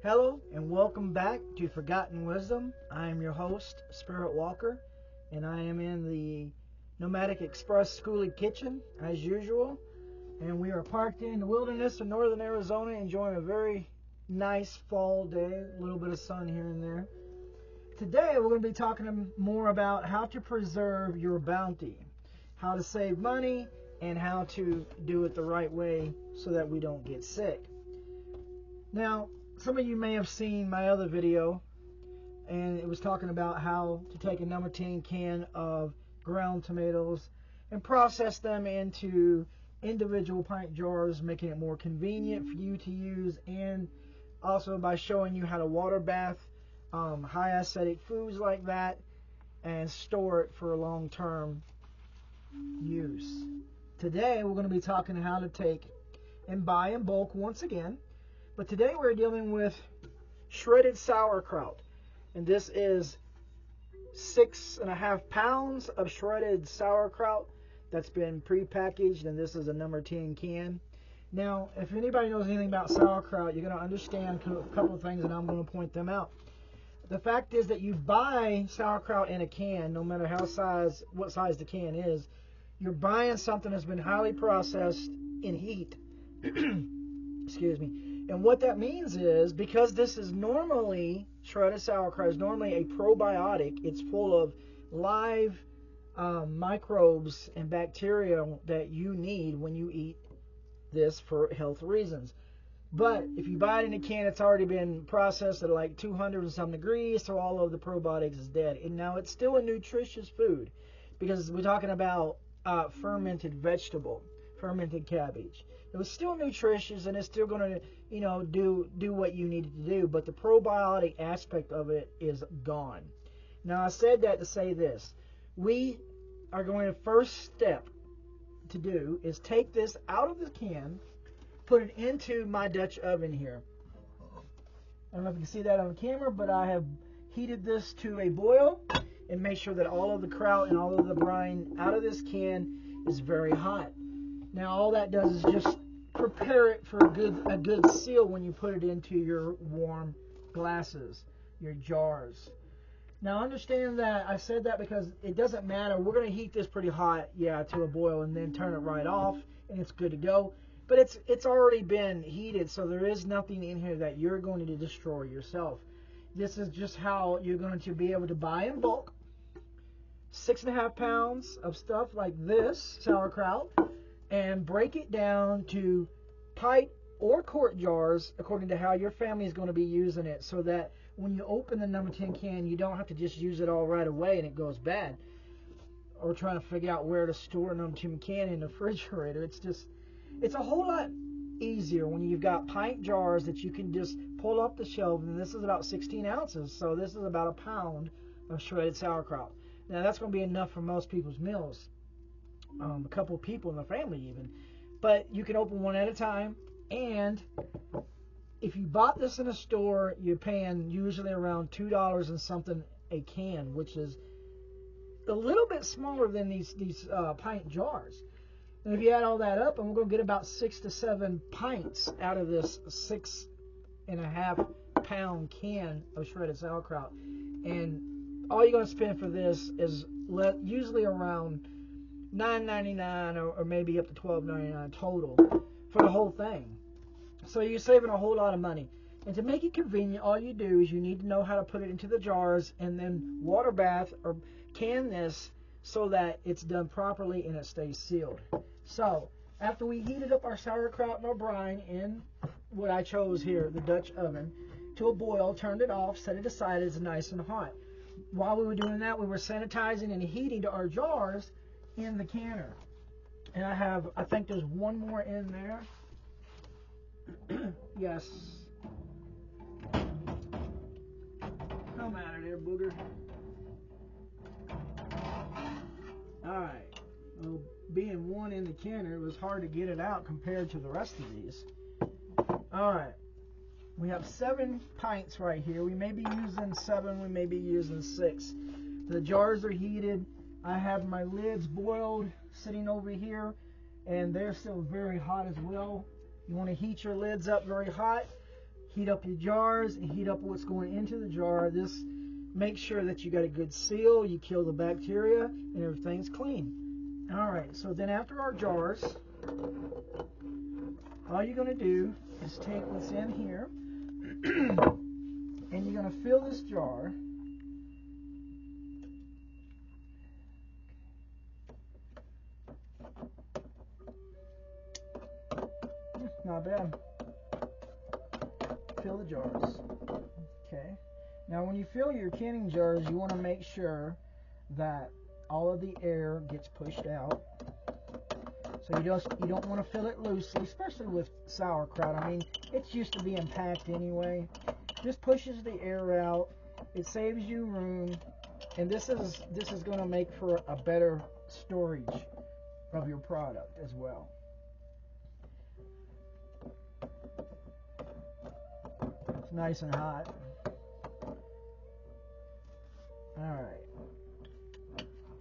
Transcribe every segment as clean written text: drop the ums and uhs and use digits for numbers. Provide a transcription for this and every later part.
Hello and welcome back to Forgotten Wisdom. I am your host, Spirit Walker, and I am in the Nomadic Express Schoolie kitchen as usual. And we are parked in the wilderness of northern Arizona enjoying a very nice fall day, a little bit of sun here and there. Today we're going to be talking more about how to preserve your bounty, how to save money, and how to do it the right way so that we don't get sick. Now, some of you may have seen my other video, and it was talking about how to take a number 10 can of ground tomatoes and process them into individual pint jars, making it more convenient for you to use, and also by showing you how to water bath high acidic foods like that and store it for long-term use. Today we're going to be talking how to take and buy in bulk once again. But today we're dealing with shredded sauerkraut. And this is 6.5 pounds of shredded sauerkraut that's been pre-packaged, and this is a number 10 can. Now, if anybody knows anything about sauerkraut, you're going to understand a couple of things, and I'm going to point them out. The fact is that you buy sauerkraut in a can, no matter what size the can is, you're buying something that's been highly processed in heat. Excuse me. And what that means is, because this is normally, shredded sauerkraut is normally a probiotic, it's full of live microbes and bacteria that you need when you eat this for health reasons. But if you buy it in a can, it's already been processed at like 200 and some degrees, so all of the probiotics is dead. And now it's still a nutritious food, because we're talking about fermented vegetable, fermented cabbage. It was still nutritious, and it's still going to, do what you needed to do, but the probiotic aspect of it is gone. Now, I said that to say this. We are going to, first step to do is take this out of the can, put it into my Dutch oven here. I don't know if you can see that on camera, but I have heated this to a boil and make sure that all of the kraut and all of the brine out of this can is very hot. Now all that does is just prepare it for a good seal when you put it into your warm glasses, your jars. Now understand that I said that because it doesn't matter. We're going to heat this pretty hot, to a boil, and then turn it right off, and it's good to go. But it's already been heated, so there is nothing in here that you're going to destroy yourself. This is just how you're going to be able to buy in bulk 6.5 pounds of stuff like this, sauerkraut, and break it down to pint or quart jars according to how your family is going to be using it, so that when you open the number 10 can, you don't have to just use it all right away and it goes bad, or trying to figure out where to store a number 10 can in the refrigerator. It's a whole lot easier when you've got pint jars that you can just pull off the shelf, and this is about 16 ounces, so this is about a pound of shredded sauerkraut. Now that's going to be enough for most people's meals, a couple of people in the family even. But you can open one at a time, and if you bought this in a store, you're paying usually around $2 and something a can, which is a little bit smaller than these pint jars. And if you add all that up, and we're going to get about 6 to 7 pints out of this 6.5 pound can of shredded sauerkraut. And all you're going to spend for this is usually around $9.99 or maybe up to $12.99 total for the whole thing. So you're saving a whole lot of money. And to make it convenient, all you do is you need to know how to put it into the jars and then water bath or can this so that it's done properly and it stays sealed. So after we heated up our sauerkraut and our brine in what I chose here, the Dutch oven, to a boil, turned it off, set it aside, it's nice and hot. While we were doing that, we were sanitizing and heating our jars in the canner. And I think there's one more in there. Yes. Come out of there, booger. Alright. Well, being one in the canner, it was hard to get it out compared to the rest of these. Alright. We have 7 pints right here. We may be using 7, we may be using 6. The jars are heated. I have my lids boiled sitting over here, and they're still very hot as well. You want to heat your lids up very hot. Heat up your jars and heat up what's going into the jar. This makes sure that you got a good seal, you kill the bacteria, and everything's clean. Alright, so then after our jars, all you're going to do is take what's in here and you're going to fill this jar. Not bad. Fill the jars. Okay. Now when you fill your canning jars, you want to make sure that all of the air gets pushed out. So you don't want to fill it loosely, especially with sauerkraut. I mean, it's used to being packed anyway. This pushes the air out. It saves you room, and this is going to make for a better storage of your product as well. It's nice and hot. Alright.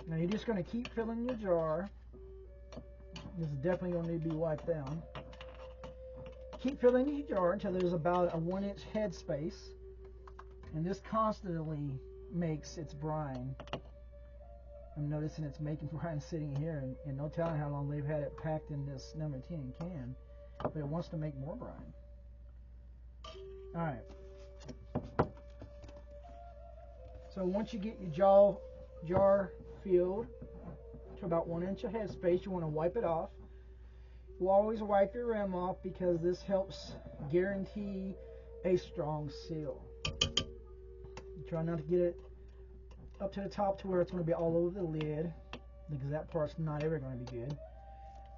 Now you're just going to keep filling your jar. This is definitely going to need to be wiped down. Keep filling your jar until there's about a 1-inch head space. And this constantly makes its brine. I'm noticing it's making brine sitting here, and no telling how long they've had it packed in this number 10 can. But it wants to make more brine. Alright. So once you get your jar filled to about 1 inch of headspace, you want to wipe it off. You always wipe your rim off because this helps guarantee a strong seal. You try not to get it up to the top to where it's going to be all over the lid, because that part's not ever going to be good.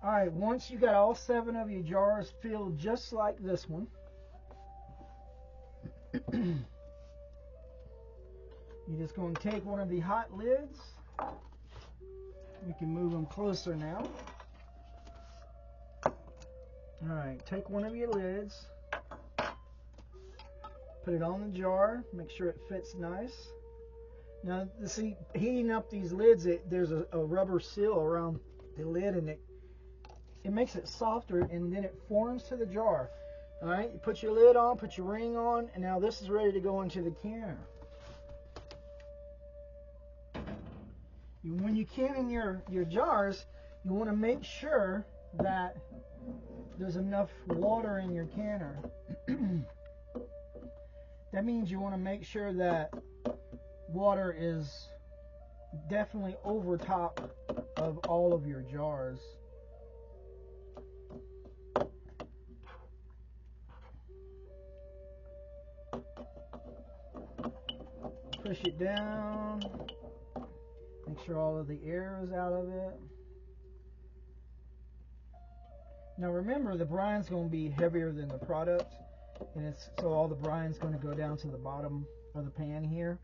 Alright, once you got all 7 of your jars filled just like this one, you're just going to take one of the hot lids. You can move them closer now. Alright, take one of your lids, put it on the jar, make sure it fits nice. Now, see, heating up these lids, there's a rubber seal around the lid, and it makes it softer, and then it forms to the jar. Alright, you put your lid on, put your ring on, and now this is ready to go into the canner. When you can your jars, you want to make sure that there's enough water in your canner. That means you want to make sure that water is definitely over top of all of your jars. Push it down. Make sure all of the air is out of it. Now remember, the brine's going to be heavier than the product, and so all the brine's going to go down to the bottom of the pan here.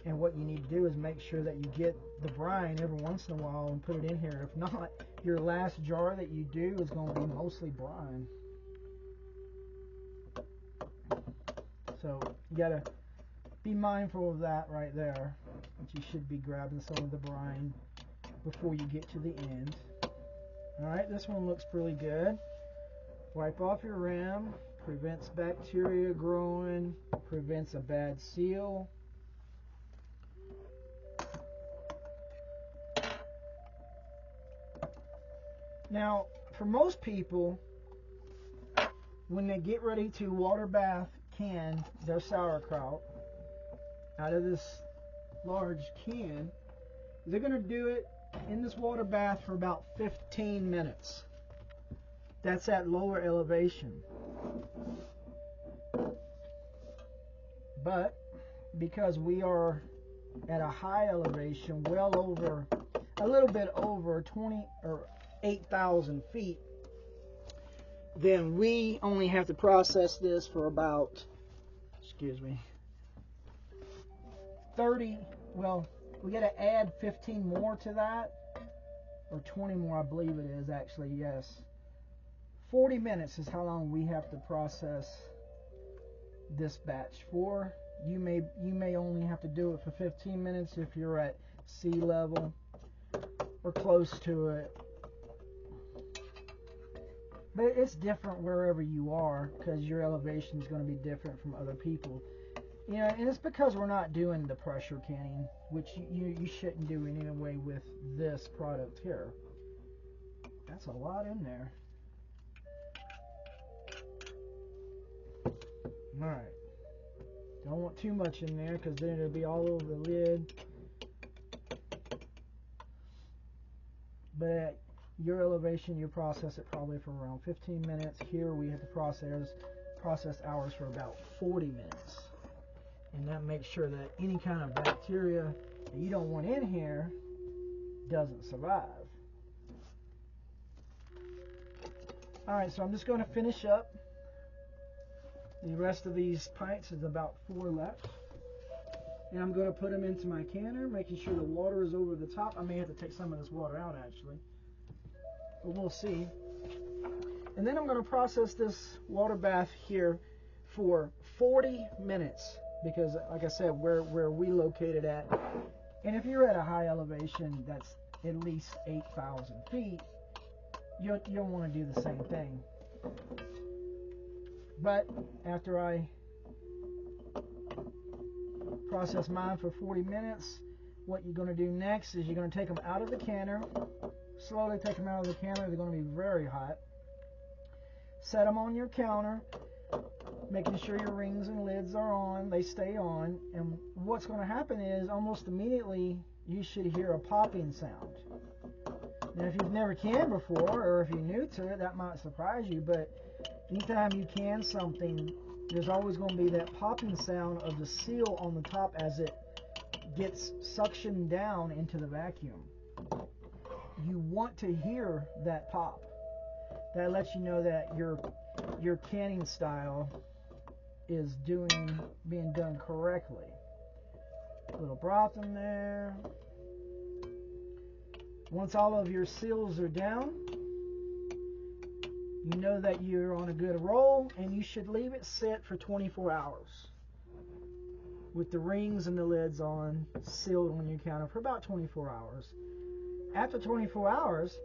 And what you need to do is make sure that you get the brine every once in a while and put it in here. If not, your last jar that you do is going to be mostly brine. So you got to be mindful of that right there. That you should be grabbing some of the brine before you get to the end. Alright, this one looks pretty good. Wipe off your rim. Prevents bacteria growing. Prevents a bad seal. Now, for most people, when they get ready to water bath can their sauerkraut out of this large can, they're going to do it in this water bath for about 15 minutes. That's at lower elevation. But because we are at a high elevation, well over, a little bit over 20 or 8,000 feet, then we only have to process this for about, 30, well, we got to add 15 more to that, or 20 more, I believe it is actually, yes. 40 minutes is how long we have to process this batch for. You may only have to do it for 15 minutes if you're at sea level or close to it. But it's different wherever you are because your elevation is going to be different from other people. You know, and it's because we're not doing the pressure canning, which you shouldn't do in any way with this product here. That's a lot in there. Alright. Don't want too much in there because then it'll be all over the lid. But at your elevation, you process it probably for around 15 minutes. Here we have to process ours for about 40 minutes. And that makes sure that any kind of bacteria that you don't want in here doesn't survive. Alright, so I'm just going to finish up. The rest of these pints is about 4 left. And I'm going to put them into my canner, making sure the water is over the top. I may have to take some of this water out actually, but we'll see. And then I'm going to process this water bath here for 40 minutes because, like I said, where we located at, and if you're at a high elevation that's at least 8,000 feet, you don't want to do the same thing. But after I process mine for 40 minutes, what you're going to do next is you're going to take them out of the canner. Slowly take them out of the canner. They're going to be very hot. Set them on your counter, making sure your rings and lids are on. They stay on. And what's going to happen is almost immediately you should hear a popping sound. Now, if you've never canned before, or if you're new to it, that might surprise you. But anytime you can something, there's always going to be that popping sound of the seal on the top as it gets suctioned down into the vacuum. You want to hear that pop. That lets you know that your canning style is being done correctly. A little broth in there. Once all of your seals are down, you know that you're on a good roll, and you should leave it sit for 24 hours with the rings and the lids on, sealed on your counter for about 24 hours. After 24 hours,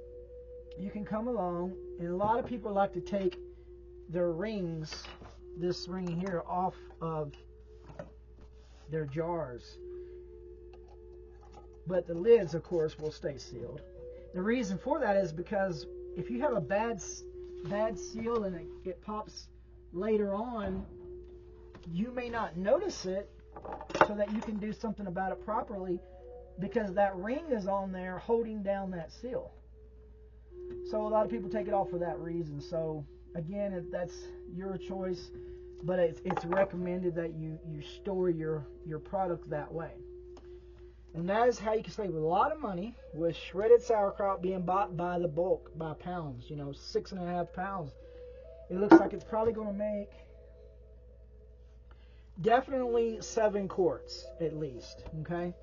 you can come along, and a lot of people like to take their rings, this ring here, off of their jars. But the lids, of course, will stay sealed. The reason for that is because if you have a bad seal and it pops later on, you may not notice it, so that you can do something about it properly, because that ring is on there holding down that seal. So a lot of people take it off for that reason. So again, that's your choice, but it's recommended that you store your product that way. And that is how you can save a lot of money with shredded sauerkraut being bought by the bulk, by pounds, 6.5 pounds. It looks like it's probably going to make definitely 7 quarts at least, okay?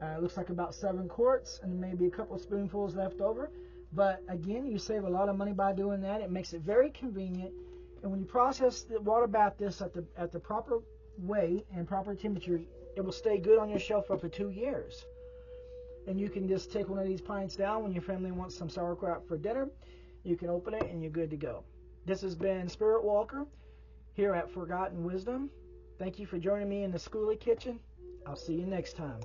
It looks like about 7 quarts and maybe a couple of spoonfuls left over. But again, you save a lot of money by doing that. It makes it very convenient. And when you process the water bath this at the proper way and proper temperature, it will stay good on your shelf for up to 2 years. And you can just take one of these pints down when your family wants some sauerkraut for dinner. You can open it and you're good to go. This has been Spirit Walker here at Forgotten Wisdom. Thank you for joining me in the Schoolie Kitchen. I'll see you next time.